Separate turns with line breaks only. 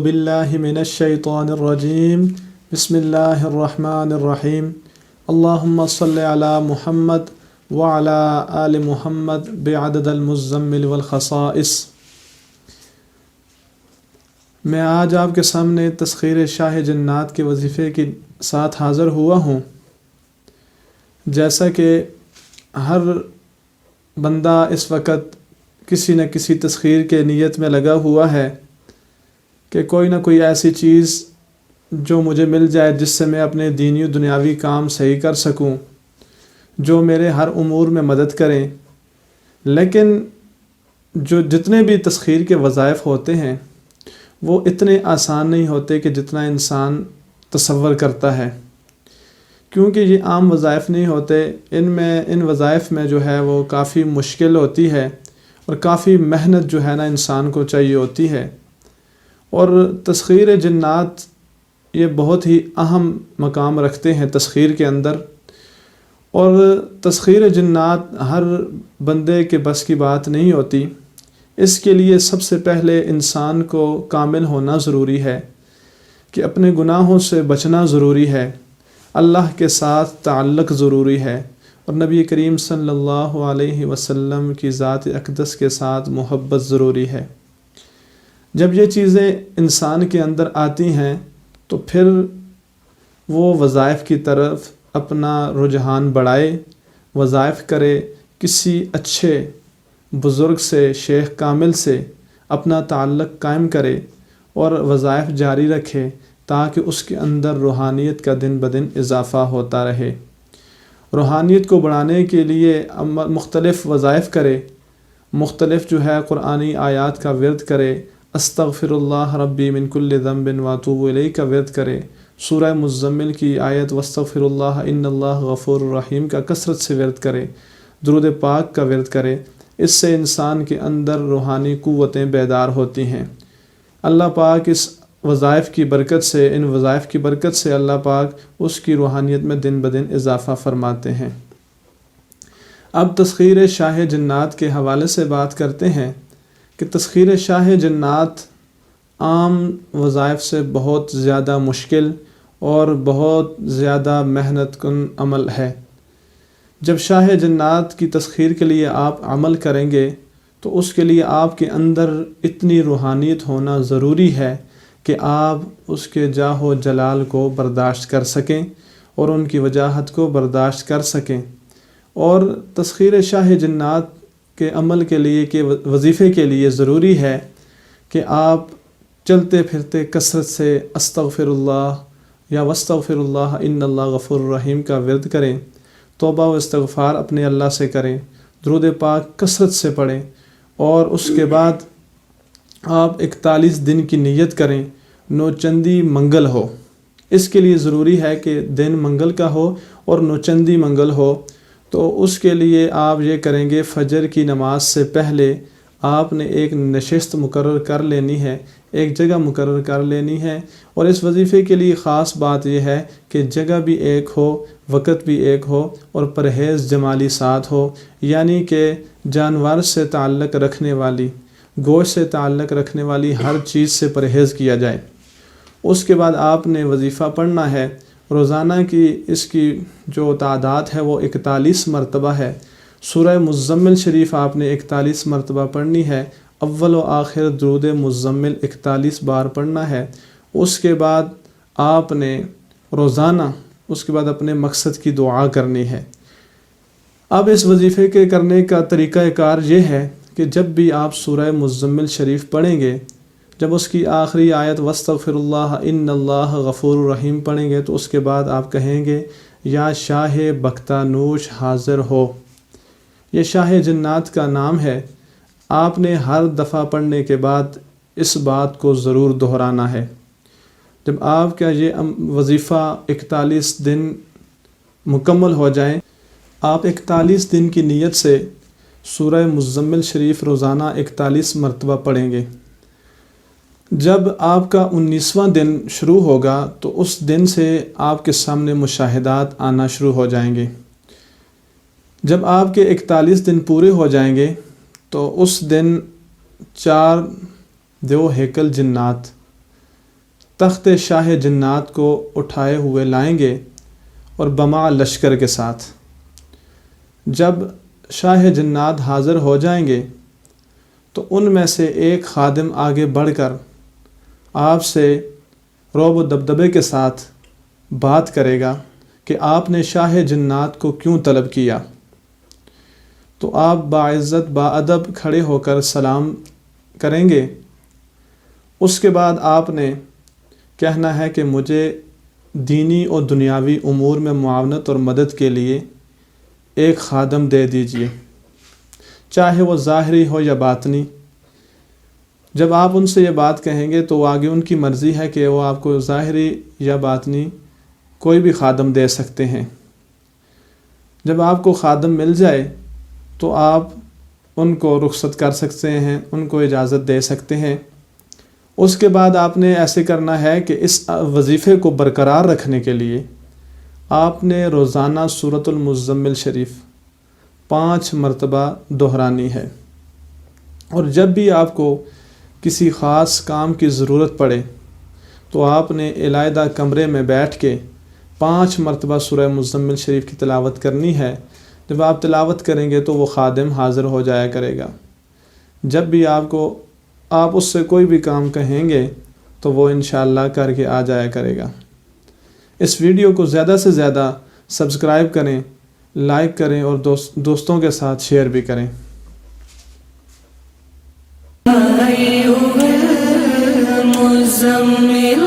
باللہ من الشیطان الرجیم بسم اللہ الرحمن الرحیم اللہم صلی علی محمد وعلی آل محمد بعدد المزمل والخصائص۔ میں آج آپ کے سامنے تسخیر شاہ جنات کے وظیفے کے ساتھ حاضر ہوا ہوں۔ جیسا کہ ہر بندہ اس وقت کسی نہ کسی تسخیر کے نیت میں لگا ہوا ہے کہ کوئی نہ کوئی ایسی چیز جو مجھے مل جائے جس سے میں اپنے دینی و دنیاوی کام صحیح کر سکوں، جو میرے ہر امور میں مدد کریں۔ لیکن جتنے بھی تسخیر کے وظائف ہوتے ہیں وہ اتنے آسان نہیں ہوتے کہ جتنا انسان تصور کرتا ہے، کیونکہ یہ عام وظائف نہیں ہوتے۔ ان وظائف میں جو ہے وہ کافی مشکل ہوتی ہے اور کافی محنت جو ہے نا انسان کو چاہیے ہوتی ہے۔ اور تسخیر جنات یہ بہت ہی اہم مقام رکھتے ہیں تسخیر کے اندر، اور تسخیر جنات ہر بندے کے بس کی بات نہیں ہوتی۔ اس کے لیے سب سے پہلے انسان کو کامل ہونا ضروری ہے کہ اپنے گناہوں سے بچنا ضروری ہے، اللہ کے ساتھ تعلق ضروری ہے، اور نبی کریم صلی اللہ علیہ وسلم کی ذات اقدس کے ساتھ محبت ضروری ہے۔ جب یہ چیزیں انسان کے اندر آتی ہیں تو پھر وہ وظائف کی طرف اپنا رجحان بڑھائے، وظائف کرے، کسی اچھے بزرگ سے، شیخ کامل سے اپنا تعلق قائم کرے اور وظائف جاری رکھے، تاکہ اس کے اندر روحانیت کا دن بدن اضافہ ہوتا رہے۔ روحانیت کو بڑھانے کے لیے مختلف وظائف کرے، مختلف جو ہے قرآنی آیات کا ورد کرے، استغفر اللہ ربی من کل ذنب واتوب الیہ کا ورد کرے، سورہ مزمل کی آیت واستغفر اللہ ان اللہ غفور الرحیم کا کثرت سے ورد کرے، درود پاک کا ورد کرے۔ اس سے انسان کے اندر روحانی قوتیں بیدار ہوتی ہیں۔ اللہ پاک اس وظائف کی برکت سے، ان وظائف کی برکت سے اللہ پاک اس کی روحانیت میں دن بدن اضافہ فرماتے ہیں۔ اب تسخیر شاہ جنات کے حوالے سے بات کرتے ہیں کہ تسخیر شاہ جنات عام وظائف سے بہت زیادہ مشکل اور بہت زیادہ محنت کن عمل ہے۔ جب شاہ جنات کی تسخیر کے لیے آپ عمل کریں گے تو اس کے لیے آپ کے اندر اتنی روحانیت ہونا ضروری ہے کہ آپ اس کے جاہ و جلال کو برداشت کر سکیں اور ان کی وجاہت کو برداشت کر سکیں۔ اور تسخیر شاہ جنات کے عمل کے لیے، کہ وظیفے کے لیے ضروری ہے کہ آپ چلتے پھرتے کثرت سے استغفر اللہ یا واستغفر اللہ ان اللہ غفور الرحیم کا ورد کریں، توبہ و استغفار اپنے اللہ سے کریں، درود پاک کثرت سے پڑھیں، اور اس کے بعد آپ 41 دن کی نیت کریں، نوچندی منگل ہو۔ اس کے لیے ضروری ہے کہ دن منگل کا ہو اور نوچندی منگل ہو۔ تو اس کے لیے آپ یہ کریں گے، فجر کی نماز سے پہلے آپ نے ایک نشست مقرر کر لینی ہے، ایک جگہ مقرر کر لینی ہے، اور اس وظیفے کے لیے خاص بات یہ ہے کہ جگہ بھی ایک ہو، وقت بھی ایک ہو، اور پرہیز جمالی ساتھ ہو، یعنی کہ جانور سے تعلق رکھنے والی، گوشت سے تعلق رکھنے والی ہر چیز سے پرہیز کیا جائے۔ اس کے بعد آپ نے وظیفہ پڑھنا ہے۔ روزانہ کی اس کی جو تعداد ہے وہ 41 مرتبہ ہے۔ سورہ مزمل شریف آپ نے 41 مرتبہ پڑھنی ہے، اول و آخر درود مزمل 41 بار پڑھنا ہے۔ اس کے بعد آپ نے روزانہ اپنے مقصد کی دعا کرنی ہے۔ اب اس وظیفے کے کرنے کا طریقہ کار یہ ہے کہ جب بھی آپ سورہ مزمل شریف پڑھیں گے، جب اس کی آخری آیت واستغفر اللہ ان اللہ غفور الرحیم پڑھیں گے تو اس کے بعد آپ کہیں گے یا شاہ بختہ نوش حاضر ہو۔ یہ شاہ جنات کا نام ہے۔ آپ نے ہر دفعہ پڑھنے کے بعد اس بات کو ضرور دہرانا ہے۔ جب آپ کا یہ وظیفہ 41 دن مکمل ہو جائیں، آپ 41 دن کی نیت سے سورہ مزمل شریف روزانہ 41 مرتبہ پڑھیں گے۔ جب آپ کا 19واں دن شروع ہوگا تو اس دن سے آپ کے سامنے مشاہدات آنا شروع ہو جائیں گے۔ جب آپ کے 41 دن پورے ہو جائیں گے تو اس دن 4 دیو ہیکل جنات تخت شاہ جنات کو اٹھائے ہوئے لائیں گے اور بما لشکر کے ساتھ۔ جب شاہ جنات حاضر ہو جائیں گے تو ان میں سے ایک خادم آگے بڑھ کر آپ سے رعب و دبدبے کے ساتھ بات کرے گا کہ آپ نے شاہ جنات کو کیوں طلب کیا؟ تو آپ باعزت باادب کھڑے ہو کر سلام کریں گے۔ اس کے بعد آپ نے کہنا ہے کہ مجھے دینی اور دنیاوی امور میں معاونت اور مدد کے لیے ایک خادم دے دیجیے، چاہے وہ ظاہری ہو یا باطنی۔ جب آپ ان سے یہ بات کہیں گے تو آگے ان کی مرضی ہے کہ وہ آپ کو ظاہری یا باطنی کوئی بھی خادم دے سکتے ہیں۔ جب آپ کو خادم مل جائے تو آپ ان کو رخصت کر سکتے ہیں، ان کو اجازت دے سکتے ہیں۔ اس کے بعد آپ نے ایسے کرنا ہے کہ اس وظیفے کو برقرار رکھنے کے لیے آپ نے روزانہ سورۃ المزمل شریف 5 مرتبہ دہرانی ہے، اور جب بھی آپ کو کسی خاص کام کی ضرورت پڑے تو آپ نے علیحدہ کمرے میں بیٹھ کے 5 مرتبہ سورہ مزمل شریف کی تلاوت کرنی ہے۔ جب آپ تلاوت کریں گے تو وہ خادم حاضر ہو جایا کرے گا۔ جب بھی آپ اس سے کوئی بھی کام کہیں گے تو وہ انشاءاللہ کر کے آ جایا کرے گا۔ اس ویڈیو کو زیادہ سے زیادہ سبسکرائب کریں، لائک کریں اور دوستوں کے ساتھ شیئر بھی کریں۔
أيها المزمل